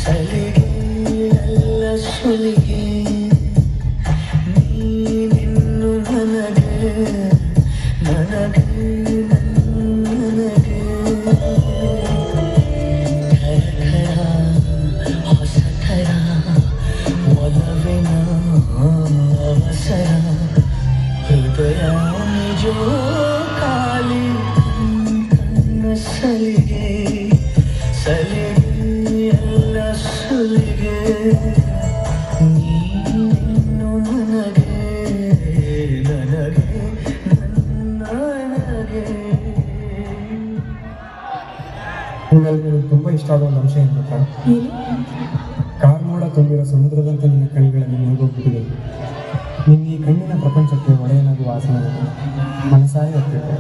ಸಲಿಗೆ ಎಲ್ಲ ಸುಲಿಗೆ ನೀನಿನ್ನು ನನಗೆ ನನಗೆ ನನಗೆ ಖರ ಹೊಸ ಥರ ಒಲವಿನ ಅವಸರ ಹೃದಯ ನಿಜೋ ಕಾಲಿ ಕಣ್ಣ ಸಲಿಗೆ ಸಲಿಗೆ ಎಲ್ಲ ಸುಲಿಗೆ ನೀನು ನನಗೆ ನನಗೆ ನನಗೆ ನಿನ್ನಲ್ಲಿ ನನಗೆ ತುಂಬ ಇಷ್ಟ ಆದ ಒಂದು ಅಂಶ ಏನು ಗೊತ್ತಾ? ಕಾರ್ಮೋಡ ತುಂಬಿರೋ ಸಮುದ್ರದಂತೆ ನಿನ್ನ ಕಣ್ಗಳಲ್ಲಿ ಮುಳುಗೋಗ್ಬಿಟ್ಟಿದೆ. ನಿನ್ನ ಈ ಕಣ್ಣಿನ ಪ್ರಪಂಚಕ್ಕೆ ಒಡೆಯನಾಗುವ ಆಸನ ಮನಸಾರೆ ಹತ್ತಿತ್ತು,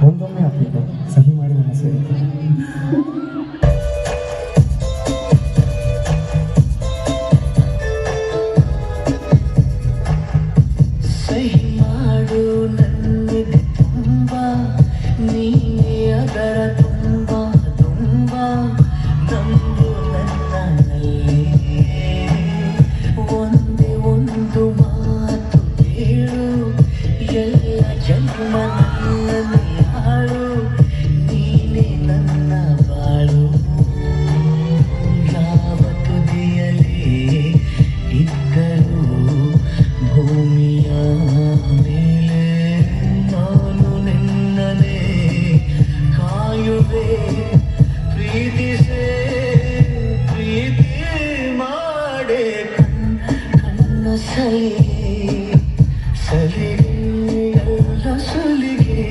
ಒಂದೊಮ್ಮೆ ಹತ್ತಿತ್ತು, ಸಹಿ ಮಾಡಿ ನನ್ನ ಸೇರಿತು. ಸಹಿ ಮಾಡು ನನ್ನಿದೆ ತುಂಬ ನೀನೇ ಅದರ ತುಂಬ ತುಂಬ ನಂಬು ನನ್ನಲ್ಲಿ ಒಂದೇ ಒಂದು ಮಾತು ಕೇಳು ಎಲ್ಲ ಜನ್ಮ ನನ್ನಲ್ಲಿ ಹಾಳು ನೀನೇ ನನ್ನ ಬಾಳು ಯಾವ ತುದಿಯಲ್ಲಿ ಇದ್ದರೂ ಭೂಮಿಯ ಮೇಲೆ ನಾನು ನಿನ್ನನೆ ಕಾಯುವೆ ಪ್ರೀತಿಸೆ ಪ್ರೀತಿ ಮಾಡೆ ಕಣ್ಣ ಸಲಿಗೆ ಸಲಿಗೆ ಎಲ್ಲ ಸುಲಿಗೆ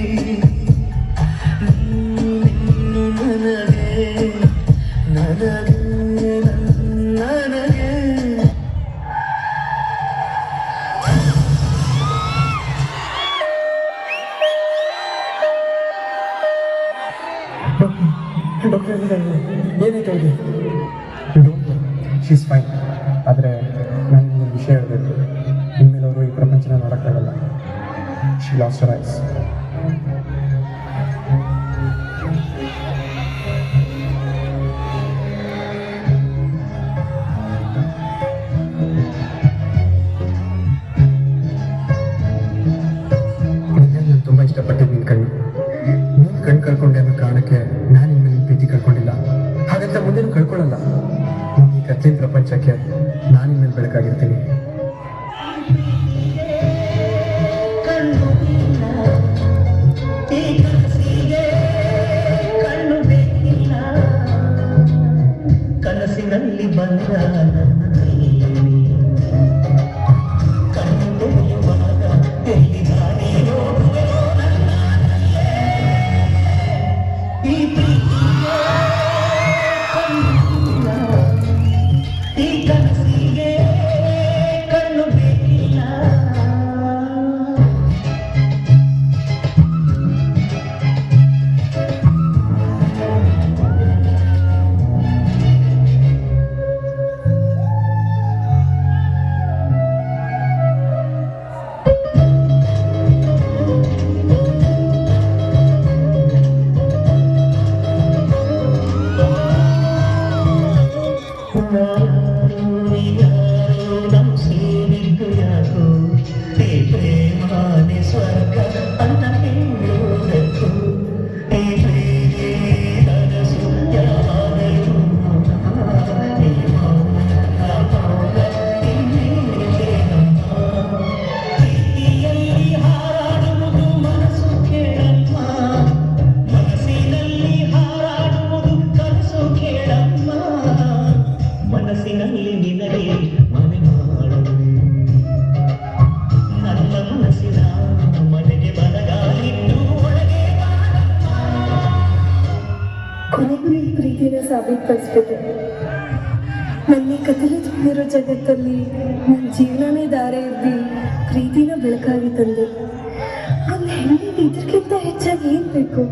ನಿನ್ನು ನನಗೆ ನನಗೆ ನನಗೆ ಡಾಕ್ಟರ್ ಏನಾಯ್ತು ಅವ್ರಿಗೆ? She's fine. ಆದರೆ ನಾನು ನಿಮಗೆ ವಿಷಯ ಹೇಳಬೇಕು, ಇನ್ಮೇಲೆ ಅವರು ಈ ಪ್ರಪಂಚನ ನೋಡೋಕ್ಕಾಗಲ್ಲ. She lost her eyes. ನಾನು ತುಂಬ ಇಷ್ಟಪಟ್ಟಿದ್ದು ನಿನ್ನ ಕಣ್ಣು. ನೀನು ಕಣ್ಣು ಕಳ್ಕೊಂಡೆ ಅನ್ನೋ ಕಾರಣಕ್ಕೆ ನಾನು ನಿನ್ನ ಮೇಲೆ ಪ್ರೀತಿ ಕಳ್ಕೊಂಡಿಲ್ಲ, ಹಾಗಂತ ಮುಂದೆನೂ ಕಳ್ಕೊಳ್ಳಲ್ಲ. ನೀನು ಈ ಕತ್ಲಿನ ಪ್ರಪಂಚಕ್ಕೆ ನಾನು ನಿನ್ನ ಮೇಲೆ ಬೆಳಕಾಗಿರ್ತೀನಿ. ಕನಸಿನಲ್ಲಿ ಬಂದ ಸಾಬೀತುಪಡಿಸ್ಬಿಟ್ಟೆ. ನನ್ನ ಕಥೆಲಿ ತುಂಬಿರೋ ಜಗತ್ತಲ್ಲಿ ನನ್ನ ಜೀವನನೇ ದಾರೆ ಇರ್ದಿ ಪ್ರೀತಿನ ಬೆಳಕಾಗಿ ತಂದೆ. ಒಂದು ಹೆಣ್ಣಿಗೆ ಇದಕ್ಕಿಂತ ಹೆಚ್ಚಾಗಿ ಏನು ಬೇಕು?